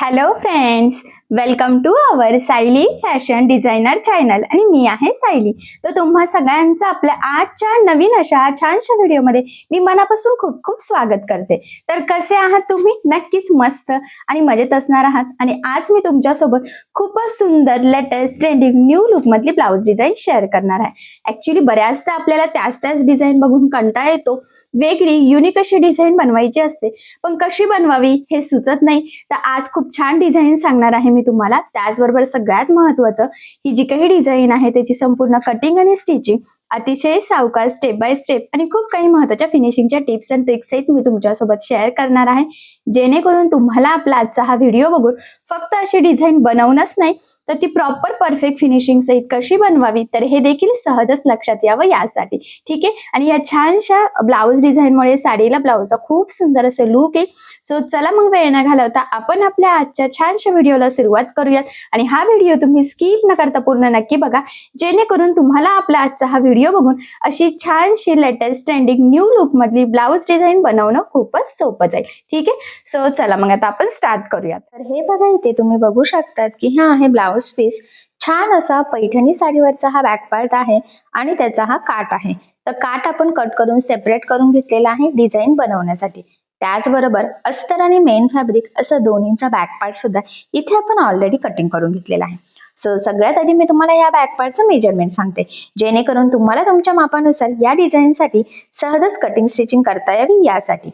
Hello friends, welcome to our Sayali fashion designer channel आणि मी आहे सायली. तर तुम्हा सगळ्यांचं आपल्या आजच्या नवीन अशा छानशा व्हिडिओमध्ये मी मनापासून खूप खूप स्वागत करते. तर कसे आहात तुम्ही? नक्कीच मस्त आणि मजेत असणार आहात. आणि आज मी तुमच्यासोबत खूपच सुंदर लेटेस्ट ट्रेंडिंग न्यू लुक मधली ब्लाउज डिझाईन शेअर करणार आहे. ऍक्च्युली बऱ्याचदा आपल्याला त्याच डिझाईन बघून कंटाळा येतो. वेगळी युनिक अशी डिझाईन बनवायची असते, पण कशी बनवावी हे सुचत नाही. तर आज खूप छान डिझाईन सांगणार आहे मी तुम्हाला. त्याचबरोबर सगळ्यात महत्त्वाचं, ही जी काही डिझाईन आहे त्याची संपूर्ण कटिंग आणि स्टिचिंग अतिशय सावकाश स्टेप बाय स्टेप आणि खूप काही महत्त्वाच्या फिनिशिंगच्या टिप्स अँड ट्रिक्स सहित मी तुमच्यासोबत शेअर करणार आहे, जेणेकरून तुम्हाला आपला आजचा हा व्हिडिओ बघून फक्त अशी डिझाईन बनवणंच नाही, तर ती प्रॉपर परफेक्ट फिनिशिंग सहित कशी बनवावी तर हे देखील सहजच लक्षात यावं यासाठी. ठीक आहे. आणि या छानशा ब्लाउज डिझाईनमुळे साडीला ब्लाउजचा खूप सुंदर असे लुक आहे. सो चला मग वेळ न घालवता आपण आपल्या आजच्या छानशा व्हिडिओला सुरुवात करूयात. आणि हा व्हिडिओ तुम्ही स्किप न करता पूर्ण नक्की बघा, जेणेकरून तुम्हाला आपला आजचा हा व्हिडिओ बघून अशी छानशी लेटेस्ट ट्रेंडिंग न्यू लुक मधली ब्लाउज डिझाईन बनवणं खूपच सोपं जाईल. ठीक आहे. सो चला मग आता आपण स्टार्ट करूयात. तर हे बघा, इथे तुम्ही बघू शकतात की हा आहे ब्लाउज पीस. छान असा पैठणी साडीवरचा हा बॅक पार्ट आहे आणि त्याचा हा काट आहे. तर काट आपण कट करून सेपरेट करून घेतलेला आहे डिझाईन बनवण्यासाठी. त्याचबरोबर अस्तर आणि मेन फॅब्रिक असं दोन्हीचा बॅक पार्ट सुद्धा इथे आपण ऑलरेडी कटिंग करून घेतलेला आहे. सो सगळ्यात आधी मी तुम्हाला या बॅक पार्टचं मेजरमेंट सांगते, जेणेकरून तुम्हाला तुमच्या मापानुसार या डिझाईनसाठी सहजच कटिंग स्टिचिंग करता यावी यासाठी.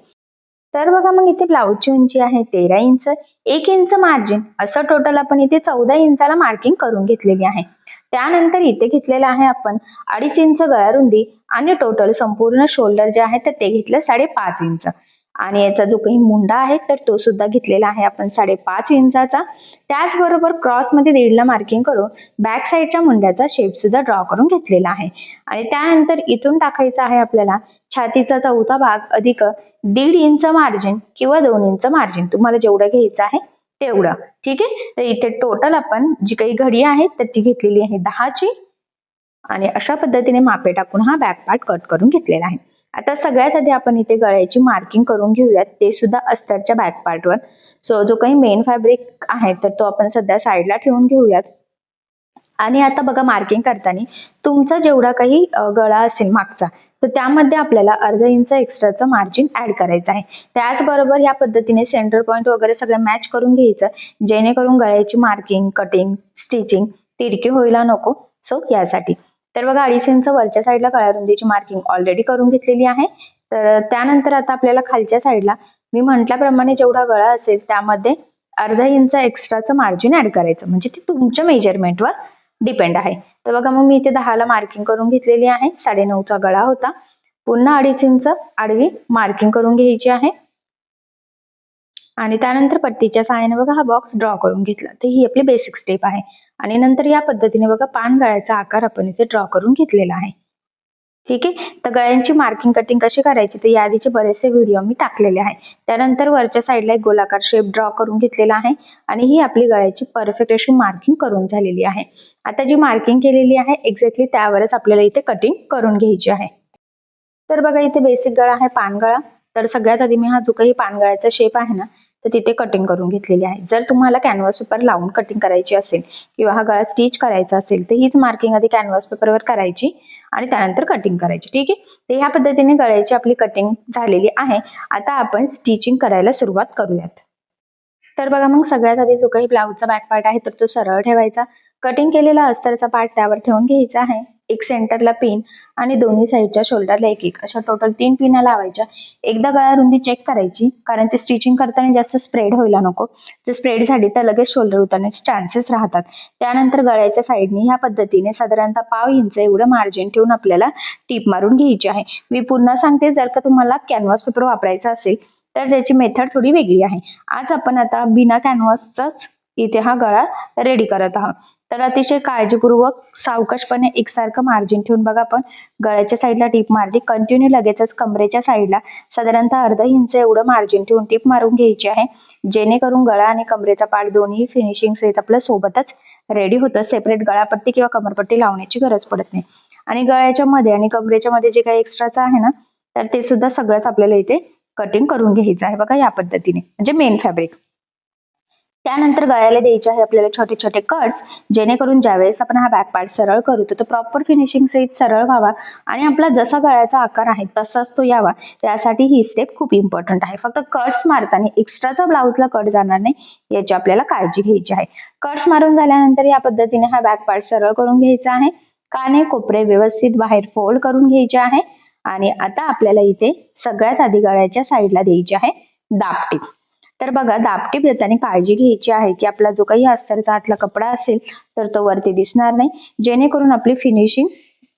तर बघा, मग इथे ब्लाऊजची उंची आहे 13 इंच, 1 इंच मार्जिन, असं टोटल आपण इथे 14 इंचाला मार्किंग करून घेतलेली आहे. त्यानंतर इथे घेतलेला आहे आपण 2.5 इंच गळा रुंदी आणि टोटल संपूर्ण शोल्डर जे आहे तर ते घेतलं 5.5 इंच. आणि याचा जो काही मुंडा आहे तर तो सुद्धा घेतलेला आहे आपण 5.5 इंचाचा. त्याचबरोबर क्रॉस मध्ये 1.5ला मार्किंग करून बॅक साईडच्या मुंड्याचा शेप सुद्धा ड्रॉ करून घेतलेला आहे. आणि त्यानंतर इथून टाकायचा आहे आपल्याला छातीचा चौथा भाग अधिक 1.5 इंच मार्जिन किंवा 2 इंच मार्जिन, तुम्हाला जेवढं घ्यायचं आहे तेवढं. ठीक आहे. तर इथे टोटल आपण जी काही घडी आहे तर ती घेतलेली आहे 10ची आणि अशा पद्धतीने मापे टाकून हा बॅक पार्ट कट करून घेतलेला आहे. आता सगळ्यात आधी आपण इथे गळ्याची मार्किंग करून घेऊयात, ते सुद्धा अस्तरच्या बॅक पार्टवर. सो जो काही मेन फॅब्रिक आहे तर तो आपण सध्या साईडला ठेवून घेऊयात. आणि आता बघा, मार्किंग करताना तुमचा जेवढा काही गळा असेल मागचा, तर त्यामध्ये आपल्याला 1/2 इंच एक्स्ट्राचं मार्जिन ऍड करायचं आहे. त्याचबरोबर या पद्धतीने सेंटर पॉईंट वगैरे सगळं मॅच करून घ्यायचं, जेणेकरून गळ्याची मार्किंग कटिंग स्टिचिंग तिरकी व्हायला नको. सो यासाठी तर बघा, 2.5 इंच वरच्या साईडला गळ्या रुंदीची मार्किंग ऑलरेडी करून घेतलेली आहे. तर त्यानंतर आता आपल्याला खालच्या साईडला मी म्हटल्याप्रमाणे जेवढा गळा असेल त्यामध्ये 1/2 इंच एक्स्ट्राचं मार्जिन ऍड करायचं, म्हणजे ते तुमच्या मेजरमेंटवर डिपेंड आहे. तर बघा, मग मी इथे 10ला मार्किंग करून घेतलेली आहे. 9.5चा गळा होता. पुन्हा 2.5 इंच आडवी मार्किंग करून घ्यायची आहे आणि त्यानंतर पट्टीच्या सहाय्याने बघा हा बॉक्स ड्रॉ करून घेतला. तर ही आपली बेसिक स्टेप आहे. आणि नंतर या पद्धतीने बघा पान गळ्याचा आकार आपण इथे ड्रॉ करून घेतलेला आहे. ठीक आहे. तर गळ्यांची मार्किंग कटिंग कशी करायची तर याआधीचे बरेचसे व्हिडिओ मी टाकलेले आहे. त्यानंतर वरच्या साईडला एक गोलाकार शेप ड्रॉ करून घेतलेला आहे आणि ही आपली गळ्याची परफेक्ट अशी मार्किंग करून झालेली आहे. आता जी मार्किंग केलेली आहे एक्झॅक्टली त्यावरच आपल्याला इथे कटिंग करून घ्यायची आहे. तर बघा, इथे बेसिक गळा आहे पानगळा. तर सगळ्यात आधी मी हा जो काही पानगळ्याचा शेप आहे ना तर तिथे कटिंग करून घेतलेली आहे. जर तुम्हाला कॅनव्हास पेपर लावून कटिंग करायची असेल किंवा हा गळा स्टिच करायचा असेल तर हीच मार्किंग आधी कॅनव्हास पेपरवर करायची आणि त्यानंतर कटिंग करायची. ठीक आहे. तर ह्या पद्धतीने गळ्याची आपली कटिंग झालेली आहे. आता आपण स्टिचिंग करायला सुरुवात करूयात. तर बघा, मग सगळ्यात आधी जो काही ब्लाऊजचा बॅक पार्ट आहे तर तो सरळ ठेवायचा. कटिंग केलेला अस्तरचा पार्ट त्यावर ठेवून घ्यायचा आहे. एक सेंटरला पिन आणि दोन्ही साईडच्या शोल्डरला एक अशा टोटल 3 पिना लावायच्या. एकदा गळा रुंदी चेक करायची, कारण ते स्टिचिंग करताना जास्त स्प्रेड व्हायला नको. जर स्प्रेड झाली तर लगेच शोल्डर उतरण्याचे चान्सेस राहतात. त्यानंतर गळ्याच्या साईडने ह्या पद्धतीने साधारणतः 1/2 इंच एवढं मार्जिन ठेवून आपल्याला टीप मारून घ्यायची आहे. मी पुन्हा सांगते, जर का तुम्हाला कॅनव्हास पेपर वापरायचा असेल तर त्याची मेथड थोडी वेगळी आहे. आज आपण आता बिना कॅनव्हासचाच इथे हा गळा रेडी करत आहोत. तर अतिशय काळजीपूर्वक सावकाशपणे एकसारखं मार्जिन ठेवून बघा आपण गळ्याच्या साईडला टीप मारली. कंटिन्यू लगेचच कमरेच्या साईडला साधारणतः 1/2 इंच एवढं मार्जिन ठेवून टीप मारून घ्यायची आहे, जेणेकरून गळा आणि कमरेचा पार्ट दोन्ही फिनिशिंग सहित आपल्या सोबतच रेडी होतं. सेपरेट गळापट्टी किंवा कमरपट्टी लावण्याची गरज पडत नाही. आणि गळ्याच्या मध्ये आणि कमरेच्या मध्ये जे काही एक्स्ट्राचं आहे ना तर ते सुद्धा सगळंच आपल्याला इथे कटिंग करून घ्यायचं आहे. बघा या पद्धतीने, म्हणजे मेन फॅब्रिक. त्यानंतर गळ्याला द्यायचे आहे आपल्याला छोटे छोटे कट्स, जेणेकरून ज्यावेळेस आपण हा बॅक पार्ट सरळ करू तो प्रॉपर फिनिशिंग सहित सरळ व्हावा आणि आपला जसा गळ्याचा आकार आहे तसाच तो यावा. त्यासाठी ही स्टेप खूप इम्पॉर्टंट आहे. फक्त कट्स मारताना एक्स्ट्राचा ब्लाऊजला कट जाणार नाही याची आपल्याला काळजी घ्यायची आहे. कट्स मारून झाल्यानंतर या पद्धतीने हा बॅक पार्ट सरळ करून घ्यायचा आहे. काने कोपरे व्यवस्थित बाहेर फोल्ड करून घ्यायचे आहे. आणि आता आपल्याला इथे सगळ्यात आधी गळ्याच्या साईडला द्यायची आहे दाबटीप. तर बघा, दाबटीप देताना काळजी घ्यायची आहे की आपला जो काही अस्तरचा आतला कपडा असेल तर तो वरती दिसणार नाही, जेणेकरून आपली फिनिशिंग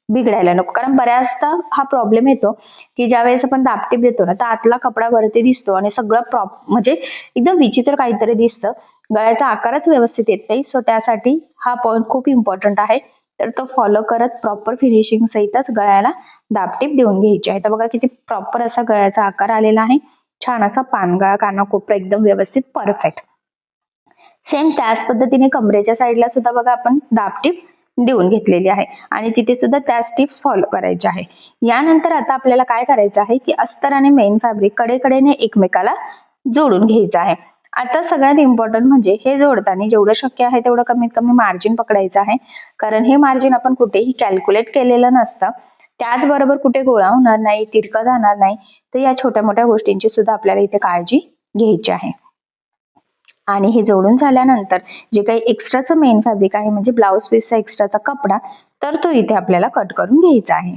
बिघडायला नको. कारण बऱ्याचदा हा प्रॉब्लेम येतो की ज्यावेळेस आपण दाबटीप देतो ना तर आतला कपडा वरती दिसतो आणि सगळं म्हणजे एकदम विचित्र काहीतरी दिसतं, गळ्याचा आकारच व्यवस्थित येत नाही. सो त्यासाठी हा पॉईंट खूप इम्पॉर्टंट आहे. तर तो फॉलो करत प्रॉपर फिनिशिंग सहितच गळ्याला दाबटीप देऊन घ्यायची आहे. तर बघा किती प्रॉपर असा गळ्याचा आकार आलेला आहे. छान असा पानगळा, कानाकोपरा एकदम व्यवस्थित परफेक्ट. सेम त्याच पद्धतीने कमरेच्या साईडला सुद्धा बघा आपण दाबटीप देऊन घेतलेली आहे आणि तिथे सुद्धा त्याच टिप्स फॉलो करायच्या आहे. यानंतर आता आपल्याला काय करायचं आहे की अस्तर आणि मेन फॅब्रिक कडेकडेने एकमेकाला जोडून घ्यायचं आहे. आता सगळ्यात इम्पॉर्टंट म्हणजे हे जोडताना जेवढं शक्य आहे तेवढं कमीत कमी मार्जिन पकडायचं आहे. कारण हे मार्जिन आपण कुठेही कॅल्क्युलेट केलेलं नसतं. त्याचबरोबर कुठे गोळा होणार नाही, तिरका जाणार नाही. तर या छोट्या मोठ्या गोष्टींची सुद्धा आपल्याला इथे काळजी घ्यायची आहे. आणि हे जोडून झाल्यानंतर जे काही एक्स्ट्राचं मेन फॅब्रिक आहे म्हणजे ब्लाउज पीसचा एक्स्ट्राचा कपडा, तर तो इथे आपल्याला कट करून घ्यायचा आहे.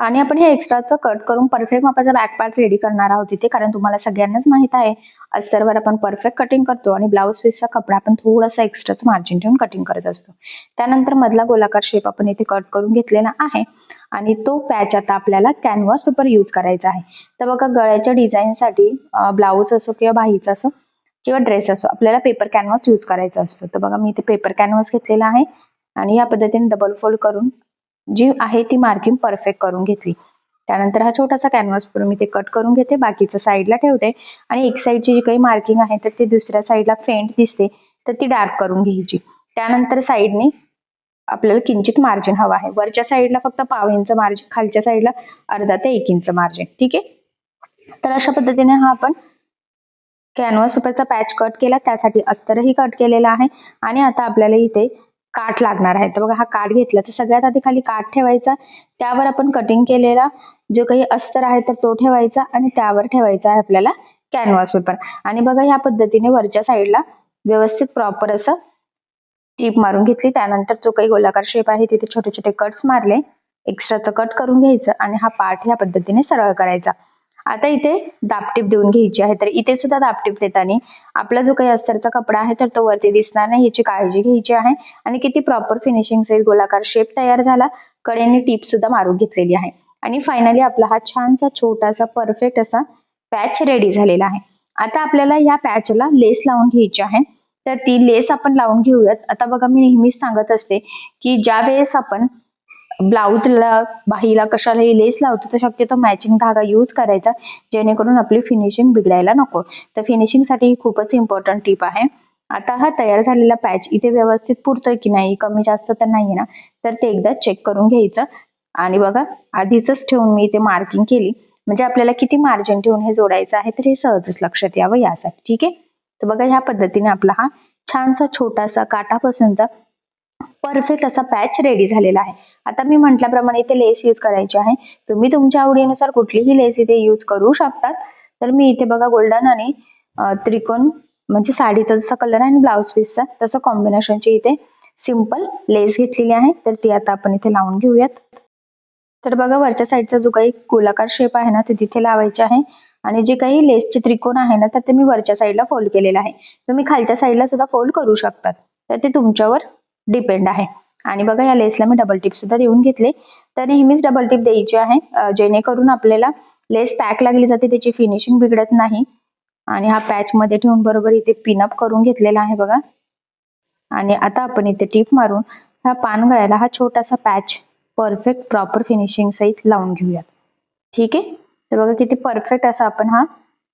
आणि आपण हे एक्स्ट्राचं कट करून परफेक्ट मापाचा बॅक पार्ट रेडी करणार आहोत इथे. कारण तुम्हाला सगळ्यांनाच माहित आहे अस्तरवर आपण परफेक्ट कटिंग करतो आणि ब्लाउज पीसचा कपडा आपण थोडासा एक्स्ट्राच मार्जिन ठेवून कटिंग करत असतो. त्यानंतर मधला गोलाकार शेप आपण इथे कट करून घेतलेला आहे आणि तो पॅच आता आपल्याला कॅनव्हास पेपर यूज करायचा आहे. तर बघा, गळ्याच्या डिझाईनसाठी ब्लाउज असो किंवा बाहीचा असो किंवा ड्रेस असो आपल्याला पेपर कॅनव्हास यूज करायचा असतो. तर बघा, मी इथे पेपर कॅनव्हास घेतलेला आहे आणि या पद्धतीने डबल फोल्ड करून जी आहे ती मार्किंग परफेक्ट करून घेतली. त्यानंतर हा छोटासा कॅनव्हास मी ते कट करून घेते, बाकीचं साईडला ठेवते आणि एक साईडची जी काही मार्किंग आहे तर ती दुसऱ्या साईडला फेंट दिसते तर ती डार्क करून घ्यायची. त्यानंतर साईडने आपल्याला किंचित मार्जिन हवा आहे. वरच्या साईडला फक्त पाव इंच मार्जिन, खालच्या साईडला अर्धा ते 1 इंच मार्जिन. ठीक आहे. तर अशा पद्धतीने हा आपण कॅनव्हास पेपरचा पॅच कट केला, त्यासाठी अस्तरही कट केलेला आहे. आणि आता आपल्याला इथे काठ लागणार आहे. तर बघा, हा काठ घेतला तर सगळ्यात आधी खाली काठ ठेवायचा, त्यावर आपण कटिंग केलेला जो काही अस्तर आहे तर तो ठेवायचा आणि त्यावर ठेवायचा आहे आपल्याला कॅनव्हास पेपर. आणि बघा, ह्या पद्धतीने वरच्या साईडला व्यवस्थित प्रॉपर असं टीप मारून घेतली. त्यानंतर जो काही गोलाकार शेप आहे तिथे छोटे छोटे कट्स मारले, एक्स्ट्राचं कट करून घ्यायचं आणि हा पार्ट ह्या पद्धतीने सरळ करायचा. आता इथे दाबटीप देऊन घ्यायची आहे. तर इथे सुद्धा दाबटीप देताना आपला जो काही अस्तरचा कपडा आहे तर तो वरती दिसणार नाही याची काळजी घ्यायची आहे. आणि किती प्रॉपर फिनिशिंग सहित गोलाकार शेप तयार झाला, कडेने टीप सुद्धा मारून घेतलेली आहे. आणि फायनली आपला हा छानसा छोटासा परफेक्ट असा पॅच रेडी झालेला आहे. आता आपल्याला या पॅचला लेस लावून घ्यायची आहे. तर ती लेस आपण लावून घेऊयात. आता बघा, मी नेहमीच सांगत असते की ज्या वेळेस आपण ब्लाऊजला, बाहीला कशालाही लेस लावतो तर शक्यतो मॅचिंग धागा यूज करायचा, जेणेकरून आपली फिनिशिंग बिघडायला नको. तर फिनिशिंगसाठी ही खूपच इम्पॉर्टंट टिप आहे. आता हा तयार झालेला पॅच इथे व्यवस्थित पुरतोय की नाही, कमी जास्त तर नाही ना, तर ते एकदा चेक करून घ्यायचं. आणि बघा, आधीच ठेवून मी इथे मार्किंग केली म्हणजे आपल्याला किती मार्जिन ठेवून हे जोडायचं आहे तर हे सहजच लक्षात यावं यासाठी. ठीक आहे. तर बघा, ह्या पद्धतीने आपला हा छानसा छोटासा काठापासूनचा परफेक्ट असा पॅच रेडी झालेला आहे. आता मी म्हटल्याप्रमाणे इथे लेस यूज करायची आहे. तुम्ही तुमच्या आवडीनुसार कुठलीही लेस इथे यूज करू शकतात. तर मी इथे बघा गोल्डन आणि त्रिकोण म्हणजे साडीचा जसा कलर आहे आणि ब्लाउज पीसचा तसं कॉम्बिनेशनची इथे सिंपल लेस घेतलेली आहे. तर ती आता आपण इथे लावून घेऊयात. तर बघा, वरच्या साईडचा जो काही गोलाकार शेप आहे ना ते तिथे लावायचे आहे आणि जे काही लेसचे त्रिकोण आहे ना तर ते मी वरच्या साईडला फोल्ड केलेला आहे. तुम्ही खालच्या साईडला सुद्धा फोल्ड करू शकतात, तर ते तुमच्यावर डिपेंड आहे. आणि बघा, या लेसला मी डबल टिप सुद्धा देऊन घेतले. तर नेहमीच डबल टिप द्यायची आहे, जेणेकरून आपल्याला लेस पॅक लागली जाते, त्याची फिनिशिंग बिघडत नाही. आणि हा पॅच मध्ये ठेवून बरोबर इथे पिनअप करून घेतलेला आहे बघा. आणि आता आपण इथे टिप मारून ह्या पानगळ्याला हा छोटासा पॅच परफेक्ट प्रॉपर फिनिशिंग सहित लावून घेऊयात. ठीक आहे. तर बघा, किती परफेक्ट असा आपण हा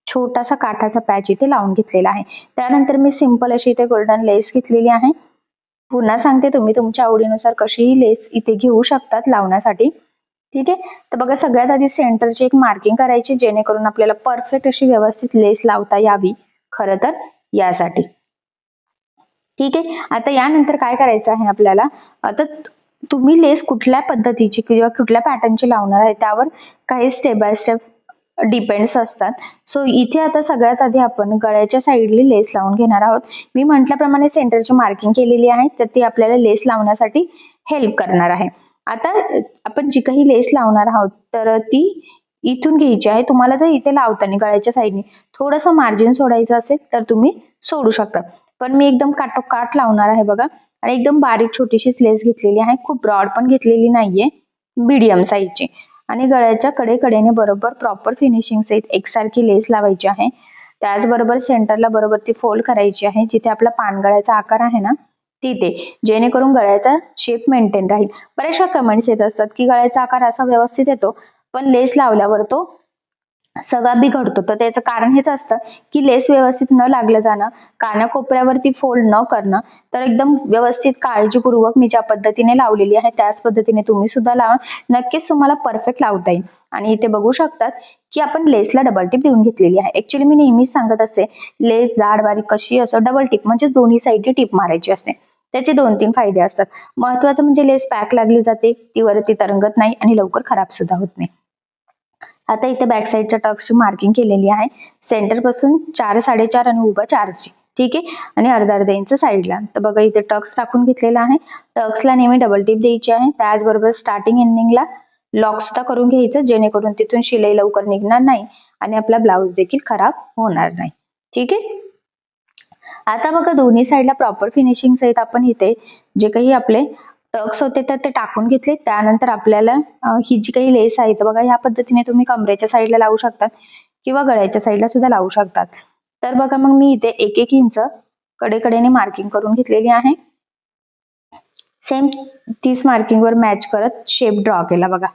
छोटासा काठाचा पॅच इथे लावून घेतलेला आहे. त्यानंतर मी सिंपल अशी इथे गोल्डन लेस घेतलेली आहे. पुन्हा सांगते, तुम्ही तुमच्या आवडीनुसार कशीही लेस इथे घेऊ शकतात लावण्यासाठी. ठीक आहे. तर बघा, सगळ्यात आधी सेंटरची एक मार्किंग करायची, जेणेकरून आपल्याला परफेक्ट अशी व्यवस्थित लेस लावता यावी खरं तर यासाठी. ठीक आहे. आता यानंतर काय करायचं आहे आपल्याला, आता तुम्ही लेस कुठल्या पद्धतीची किंवा कुठल्या पॅटर्नची लावणार आहे त्यावर काही स्टेप बाय स्टेप डिपेंड्स असतात. सो इथे आता सगळ्यात आधी आपण गळ्याच्या साईडला लेस लावून घेणार आहोत. मी म्हटल्याप्रमाणे सेंटरची मार्किंग केलेली आहे, तर ती आपल्याला लेस लावण्यासाठी हेल्प करणार आहे. आता आपण जी काही लेस लावणार आहोत तर ती इथून घ्यायची आहे. तुम्हाला जर इथे लावताना गळ्याच्या साईडने थोडंसं मार्जिन सोडायचं असेल तर तुम्ही सोडू शकता, पण मी एकदम काटोकाट लावणार आहे बघा. आणि एकदम बारीक छोटीशी लेस घेतलेली आहे, खूप ब्रॉड पण घेतलेली नाहीये, मीडियम साईजची. आणि गळ्याच्या कडेकडेने बरोबर प्रॉपर फिनिशिंग सहित एकसारखी लेस लावायची आहे. त्याचबरोबर सेंटरला बरोबर ती फोल्ड करायची आहे, जिथे आपला पानगळ्याचा आकार आहे ना तिथे, जेणेकरून गळ्याचा शेप मेंटेन राहील. बऱ्याचशा कमेंट्स येत असतात की गळ्याचा आकार असा व्यवस्थित येतो पण लेस लावल्यावर तो सगळा बिघडतो. तर त्याचं कारण हेच असतं की लेस व्यवस्थित न लागलं जाणं, कानाकोपऱ्यावरती फोल्ड न करणं. तर एकदम व्यवस्थित काळजीपूर्वक मी ज्या पद्धतीने लावलेली आहे त्याच पद्धतीने तुम्ही सुद्धा लावा, नक्कीच तुम्हाला परफेक्ट लावता येईल. आणि इथे बघू शकतात की आपण लेसला डबल टिप देऊन घेतलेली आहे. ऍक्च्युली मी नेहमीच सांगत असते, लेस जाड बारीक कशी असो डबल टिप म्हणजे दोन्ही साईडने टिप मारायची असते. त्याचे 2-3 फायदे असतात. महत्वाचं म्हणजे लेस पॅक लागली जाते, ती वरती तरंगत नाही आणि लवकर खराब सुद्धा होत नाही. आता इथे बॅक साईडच्या टक्सची मार्किंग केलेली आहे, सेंटर पासून 4, 4.5 आणि उभा 4ची. ठीक आहे. आणि अर्धा इंच साईडला. तर बघा इथे टक्स टाकून घेतलेला आहे. टक्सला नेहमी डबल टिप द्यायची आहे. त्याचबरोबर स्टार्टिंग एंडिंगला लॉक सुद्धा करून घ्यायचं, जेणेकरून तिथून शिलाई लवकर निघणार नाही आणि आपला ब्लाऊज देखील खराब होणार नाही. ठीक आहे. आता बघा दोन्ही साईडला प्रॉपर फिनिशिंग सहित आपण इथे जे काही आपले टक्स होते तर ते टाकून घेतले. त्यानंतर आपल्याला ही जी काही लेस आहे तर बघा ह्या पद्धतीने तुम्ही कमरेच्या साईडला लावू शकतात किंवा गळ्याच्या साईडला सुद्धा लावू शकतात. तर बघा मग मी इथे 1-1 इंच कडेकडेने मार्किंग करून घेतलेली आहे. सेम 30 मार्किंग वर मॅच करत शेप ड्रॉ केला बघा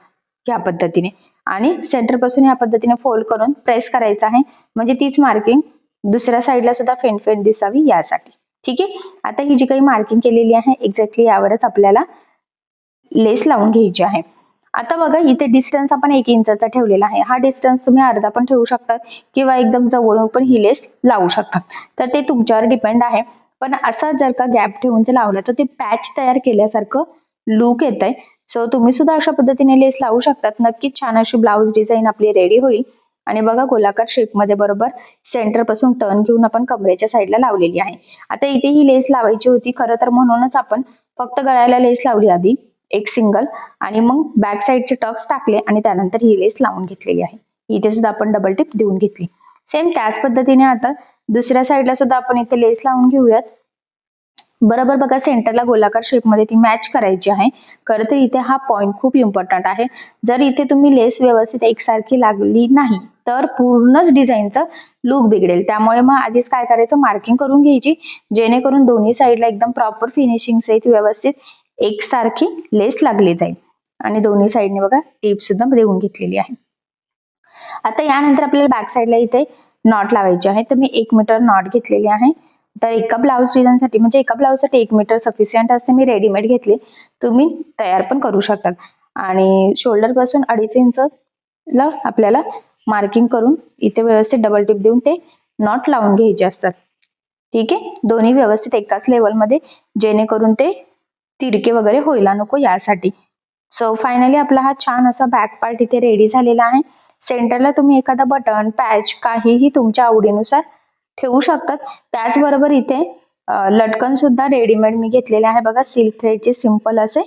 या पद्धतीने. आणि सेंटर पासून या पद्धतीने फोल्ड करून प्रेस करायचं आहे, म्हणजे तीच मार्किंग दुसऱ्या साईडला सुद्धा फेंट फेंट दिसावी यासाठी. ठीक आहे. आता ही जी काही मार्किंग केलेली आहे एक्झॅक्टली यावरच आपल्याला लेस लावून घ्यायची आहे. आता बघा इथे डिस्टन्स आपण 1 इंचाचा ठेवलेला आहे. हा डिस्टन्स तुम्ही अर्धा पण ठेवू शकतात किंवा एकदम जवळून पण ही लेस लावू शकतात. तर ते तुमच्यावर डिपेंड आहे. पण असा जर का गॅप ठेवून जर लावलं तर ते पॅच तयार केल्यासारखं लुक येत आहे. सो तुम्ही सुद्धा अशा पद्धतीने लेस लावू शकतात. नक्कीच छान अशी ब्लाऊज डिझाईन आपली रेडी होईल. आणि बघा गोलाकार शेप मध्ये बरोबर सेंटर पासून टर्न घेऊन आपण कमरेच्या साईडला लावलेली आहे. आता इथे ही लेस लावायची होती खरं तर, म्हणूनच आपण फक्त गळ्याला लेस लावली आधी एक सिंगल, आणि मग बॅक साईडचे टक्स टाकले आणि त्यानंतर ही लेस लावून घेतलेली आहे. इथे सुद्धा आपण डबल टिप देऊन घेतली. सेम त्याच पद्धतीने आता दुसऱ्या साईडला सुद्धा आपण इथे लेस लावून घेऊयात. बरोबर बघा सेंटरला गोलाकार शेप मध्ये ती मॅच करायची आहे. खरं तर इथे हा पॉइंट खूप इम्पॉर्टंट आहे. जर इथे तुम्ही लेस व्यवस्थित एकसारखी लागली नाही तर पूर्णच डिझाईनचा लुक बिघडेल. त्यामुळे मग आधीच काय करायचं, मार्किंग करून घ्यायची, जेणेकरून दोन्ही साईडला एकदम प्रॉपर फिनिशिंग सहित व्यवस्थित एकसारखी लेस लागली जाईल. आणि दोन्ही साईडने बघा टिप सुद्धा देऊन घेतलेली आहे. आता यानंतर आपल्याला बॅक साईडला इथे नॉट लावायची आहे. तर मी 1 मीटर नॉट घेतलेली आहे. तर एका ब्लाऊज डिझाईनसाठी म्हणजे एका ब्लाऊजसाठी 1 मीटर सफिशियंट असते. मी रेडीमेड घेतली, तुम्ही तयार पण करू शकतात. आणि शोल्डर पासून 2.5 इंच ला आपल्याला मार्किंग करून इथे व्यवस्थित डबल टिप देऊन ते नॉट लावून घ्यायचे असतात. ठीक आहे. दोन्ही व्यवस्थित एकाच लेवलमध्ये, जेणेकरून ते तिरके वगैरे व्हायला नको यासाठी. सो फायनली आपला हा छान असा बॅक पार्ट इथे रेडी झालेला आहे. सेंटरला तुम्ही एखादा बटन पॅच काहीही तुमच्या आवडीनुसार ठेवू शकतात. त्याचबरोबर इथे लटकन सुद्धा रेडीमेड मी घेतलेले आहे बघा, सिल्क थ्रेडचे सिंपल असे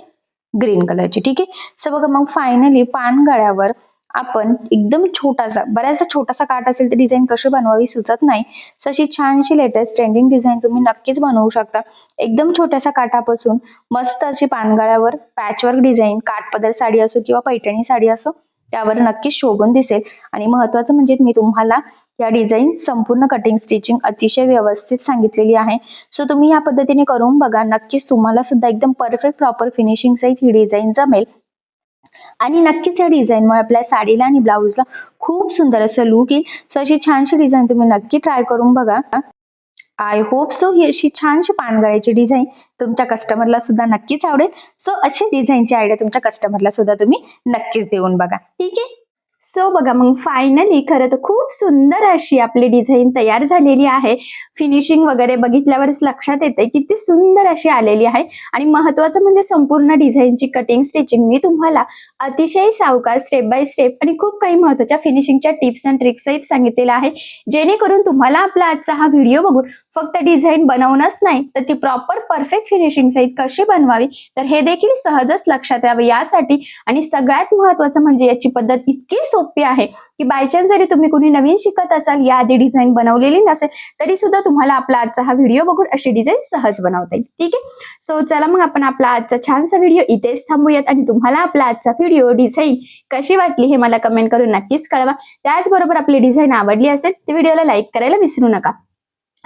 ग्रीन कलरचे. ठीक आहे. सो बघा मग फायनली पानगळ्यावर आपण एकदम छोटासा, बऱ्याचदा छोटासा काट असेल तर डिझाईन कशी बनवावी सुचत नाही. सो अशी छानशी लेटेस्ट ट्रेंडिंग डिझाईन तुम्ही नक्कीच बनवू शकता. एकदम छोट्याशा काठापासून मस्त अशी पानगळ्यावर पॅचवर्क डिझाईन, काठपदर साडी असो किंवा पैठणी साडी असो त्यावर नक्कीच शोभून दिसेल. आणि महत्वाचं म्हणजे मी तुम्हाला या डिझाईन संपूर्ण कटिंग स्टिचिंग अतिशय व्यवस्थित सांगितलेली आहे. सो तुम्ही या पद्धतीने करून बघा, नक्कीच तुम्हाला सुद्धा एकदम परफेक्ट प्रॉपर फिनिशिंग सहित ही डिझाईन जमेल. आणि नक्कीच या डिझाईनमुळे आपल्या साडीला आणि ब्लाऊजला खूप सुंदर असं लुक येईल. सो अशी छानशी डिझाईन तुम्ही नक्की ट्राय करून बघा. आय होप सो ही अशी छानशी पानगळ्याची डिझाईन तुमच्या कस्टमरला सुद्धा नक्कीच आवडेल. सो अशी डिझाईनची आयडिया तुमच्या कस्टमरला सुद्धा तुम्ही नक्कीच देऊन बघा. ठीक आहे. सो बघा मग फायनली खरं तर खूप सुंदर अशी आपली डिझाईन तयार झालेली आहे. फिनिशिंग वगैरे बघितल्यावरच लक्षात येते किती सुंदर अशी आलेली आहे. आणि महत्वाचं म्हणजे संपूर्ण डिझाईनची कटिंग स्टिचिंग मी तुम्हाला अतिशय सावकाश स्टेप बाय स्टेप आणि खूप काही महत्वाच्या फिनिशिंगच्या टिप्स अँड ट्रिक्स सहित सांगितलेलं आहे, जेणेकरून तुम्हाला आपला आजचा हा व्हिडिओ बघून फक्त डिझाईन बनवणंच नाही तर ती प्रॉपर परफेक्ट फिनिशिंग सहित कशी बनवावी तर हे देखील सहजच लक्षात यावं यासाठी. आणि सगळ्यात महत्वाचं म्हणजे याची पद्धत इतकी सोपी आहे की बायचान्स जरी तुम्ही कुणी नवीन शिकत असाल, याआधी डिझाईन बनवलेली नसेल, तरी सुद्धा तुम्हाला आपला आजचा हा व्हिडिओ बघून अशी डिझाईन सहज बनवता येईल. ठीक आहे. सो चला मग आपण आपला आजचा छानसा व्हिडिओ इथेच थांबूयात आणि तुम्हाला आपला आजचा व्हिडिओ डिझाईन कशी वाटली हे मला कमेंट करून नक्कीच कळवा. त्याचबरोबर आपली डिझाईन आवडली असेल तर व्हिडिओला लाईक करायला विसरू नका.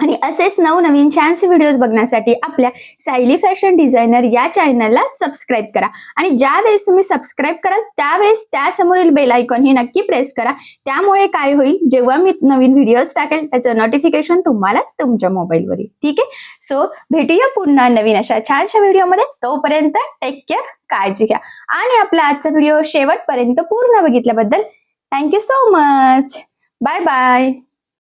आणि असेच नवनवीन छानसे व्हिडिओज बघण्यासाठी आपल्या सायली फॅशन डिझायनर या चॅनलला सबस्क्राईब करा. आणि ज्या वेळेस तुम्ही सबस्क्राईब कराल त्यावेळेस त्यासमोरील बेल आयकॉन ही नक्की प्रेस करा. त्यामुळे काय होईल, जेव्हा मी नवीन व्हिडिओज टाकेल त्याचं नोटिफिकेशन तुम्हाला तुमच्या मोबाईलवर येईल. ठीक आहे. सो भेटूया पुन्हा नवीन अशा छानशा व्हिडिओमध्ये. तोपर्यंत टेक केअर, काळजी घ्या. आणि आपला आजचा व्हिडिओ शेवटपर्यंत पूर्ण बघितल्याबद्दल thank you so much. Bye bye.